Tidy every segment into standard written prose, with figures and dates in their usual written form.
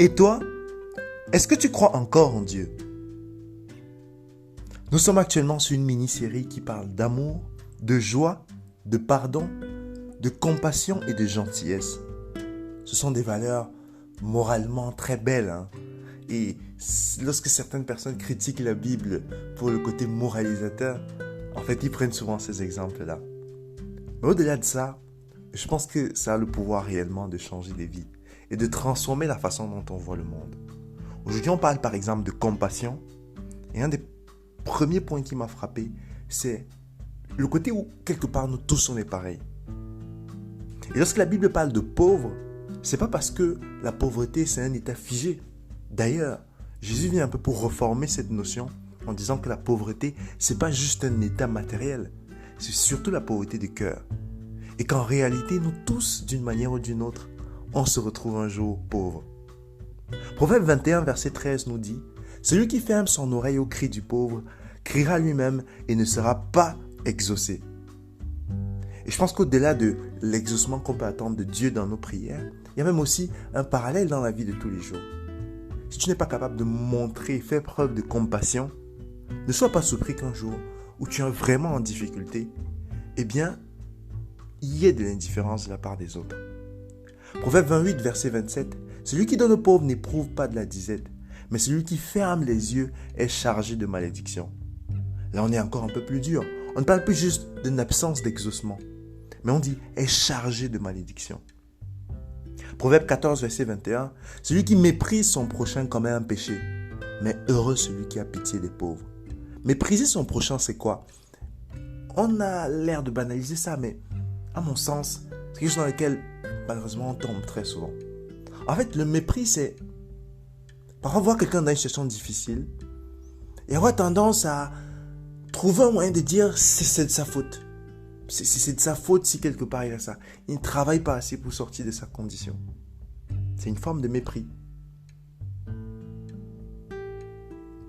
Et toi, est-ce que tu crois encore en Dieu? Nous sommes actuellement sur une mini-série qui parle d'amour, de joie, de pardon, de compassion et de gentillesse. Ce sont des valeurs moralement très belles. Et lorsque certaines personnes critiquent la Bible pour le côté moralisateur, en fait, ils prennent souvent ces exemples-là. Mais au-delà de ça, je pense que ça a le pouvoir réellement de changer des vies et de transformer la façon dont on voit le monde. Aujourd'hui, on parle par exemple de compassion. Et un des premiers points qui m'a frappé, c'est le côté où quelque part nous tous on est pareils. Et lorsque la Bible parle de pauvre, c'est pas parce que la pauvreté c'est un état figé. D'ailleurs, Jésus vient un peu pour reformer cette notion en disant que la pauvreté c'est pas juste un état matériel, c'est surtout la pauvreté du cœur. Et qu'en réalité, nous tous, d'une manière ou d'une autre, on se retrouve un jour pauvres. Proverbe 21, verset 13 nous dit « Celui qui ferme son oreille au cri du pauvre, criera lui-même et ne sera pas exaucé. » Et je pense qu'au-delà de l'exaucement qu'on peut attendre de Dieu dans nos prières, il y a même aussi un parallèle dans la vie de tous les jours. Si tu n'es pas capable de montrer et faire preuve de compassion, ne sois pas surpris qu'un jour où tu es vraiment en difficulté, eh bien, il y ait de l'indifférence de la part des autres. Proverbe 28, verset 27. Celui qui donne aux pauvres n'éprouve pas de la disette, mais celui qui ferme les yeux est chargé de malédiction. Là, on est encore un peu plus dur. On ne parle plus juste d'une absence d'exaucement, mais on dit est chargé de malédiction. Proverbe 14, verset 21. Celui qui méprise son prochain commet un péché, mais heureux celui qui a pitié des pauvres. Mépriser son prochain, c'est quoi? On a l'air de banaliser ça, mais à mon sens, c'est quelque chose dans lequel, malheureusement, on tombe très souvent. En fait, le mépris, c'est parfois voir quelqu'un dans une situation difficile et avoir tendance à trouver un moyen de dire c'est de sa faute. C'est de sa faute si quelque part il a ça. Il ne travaille pas assez pour sortir de sa condition. C'est une forme de mépris.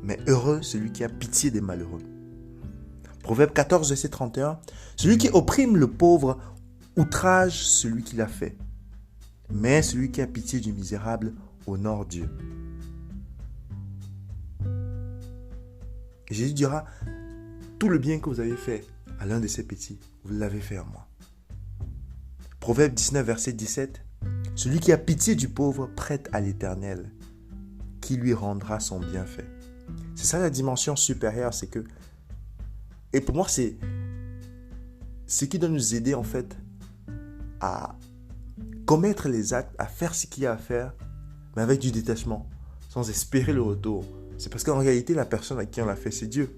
Mais heureux celui qui a pitié des malheureux. Proverbe 14, verset 31. Celui qui opprime le pauvre outrage celui qui l'a fait. Mais celui qui a pitié du misérable honore Dieu. Et Jésus dira, tout le bien que vous avez fait à l'un de ces petits, vous l'avez fait à moi. Proverbe 19, verset 17. Celui qui a pitié du pauvre prête à l'Éternel, qui lui rendra son bienfait. C'est ça la dimension supérieure, c'est que, et pour moi c'est ce qui doit nous aider en fait à commettre les actes, à faire ce qu'il y a à faire, mais avec du détachement, sans espérer le retour. C'est parce qu'en réalité, la personne à qui on l'a fait, c'est Dieu.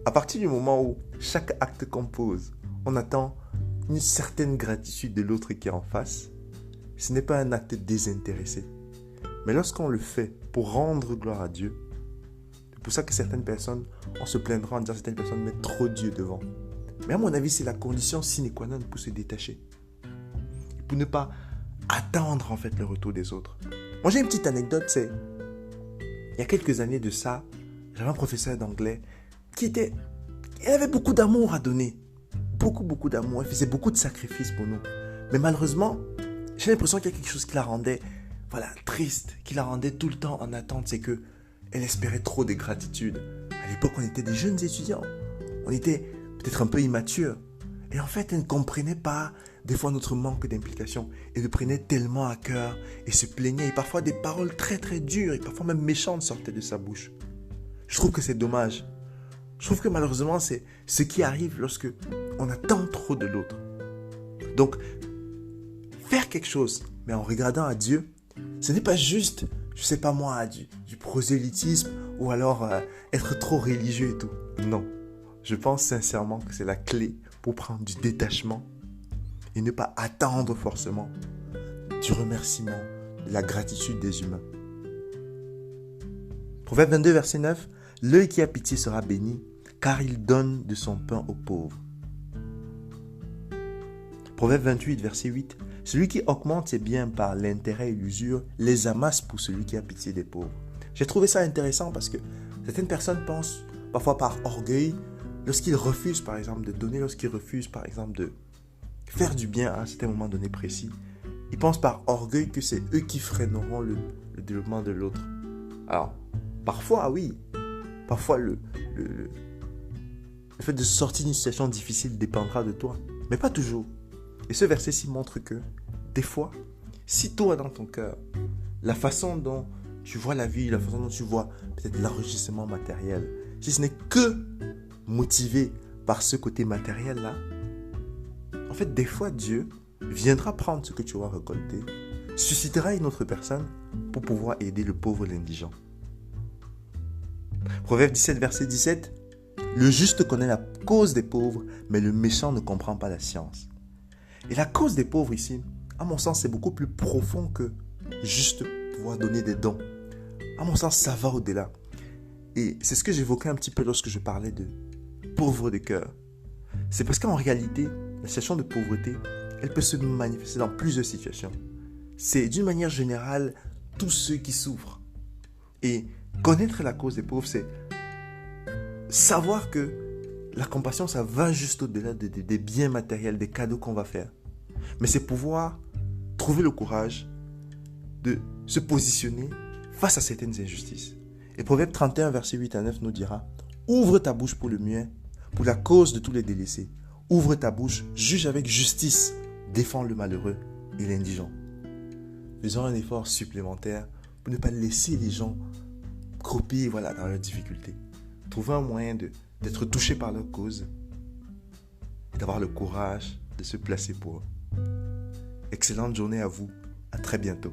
À partir du moment où chaque acte qu'on pose, on attend une certaine gratitude de l'autre qui est en face, ce n'est pas un acte désintéressé. Mais lorsqu'on le fait pour rendre gloire à Dieu, c'est pour ça que certaines personnes, on se plaindra en disant que certaines personnes mettent trop Dieu devant. Mais à mon avis, c'est la condition sine qua non pour se détacher. Pour ne pas attendre en fait le retour des autres. Moi j'ai une petite anecdote, c'est il y a quelques années de ça, j'avais un professeur d'anglais il avait beaucoup d'amour à donner. Beaucoup d'amour. Il faisait beaucoup de sacrifices pour nous. Mais malheureusement, j'ai l'impression qu'il y a quelque chose qui la rendait triste, qui la rendait tout le temps en attente. C'est qu'elle espérait trop de gratitude. À l'époque, on était des jeunes étudiants. On était peut-être un peu immatures. Et en fait, elle ne comprenait pas des fois notre manque d'implication. Elle le prenait tellement à cœur et se plaignait. Et parfois, des paroles très très dures et parfois même méchantes sortaient de sa bouche. Je trouve que c'est dommage. Je trouve que malheureusement, c'est ce qui arrive lorsque on attend trop de l'autre. Donc, faire quelque chose, mais en regardant à Dieu, ce n'est pas juste, je sais pas moi, du prosélytisme ou alors être trop religieux et tout. Non, je pense sincèrement que c'est la clé pour prendre du détachement et ne pas attendre forcément du remerciement, de la gratitude des humains. Proverbe 22, verset 9. L'œil qui a pitié sera béni, car il donne de son pain aux pauvres. Proverbe 28, verset 8. Celui qui augmente ses biens par l'intérêt et l'usure les amasse pour celui qui a pitié des pauvres. J'ai trouvé ça intéressant parce que certaines personnes pensent, parfois par orgueil, lorsqu'ils refusent par exemple de donner, lorsqu'ils refusent par exemple de faire du bien à un certain moment donné précis, Ils pensent par orgueil que c'est eux qui freineront le développement de l'autre. Alors, parfois, oui. Parfois, le fait de sortir d'une situation difficile dépendra de toi. Mais pas toujours. Et ce verset-ci montre que, des fois, si toi, dans ton cœur, la façon dont tu vois la vie, la façon dont tu vois peut-être l'enrichissement matériel, si ce n'est que motivé par ce côté matériel-là, en fait, des fois, Dieu viendra prendre ce que tu auras récolté, suscitera une autre personne pour pouvoir aider le pauvre et l'indigent. Proverbe 17, verset 17. Le juste connaît la cause des pauvres, mais le méchant ne comprend pas la science. Et la cause des pauvres ici, à mon sens, c'est beaucoup plus profond que juste pouvoir donner des dons. À mon sens, ça va au-delà. Et c'est ce que j'évoquais un petit peu lorsque je parlais de pauvre de cœur. C'est parce qu'en réalité, la situation de pauvreté, elle peut se manifester dans plusieurs situations. C'est d'une manière générale tous ceux qui souffrent. Et connaître la cause des pauvres, c'est savoir que la compassion, ça va juste au-delà des biens matériels, des cadeaux qu'on va faire. Mais c'est pouvoir trouver le courage de se positionner face à certaines injustices. Et Proverbe 31, verset 8 à 9 nous dira « Ouvre ta bouche pour le mien, pour la cause de tous les délaissés. Ouvre ta bouche, juge avec justice, défends le malheureux et l'indigent. » Faisons un effort supplémentaire pour ne pas laisser les gens croupir dans leurs difficultés. Trouvons un moyen d'être touché par leur cause et d'avoir le courage de se placer pour eux. Excellente journée à vous. À très bientôt.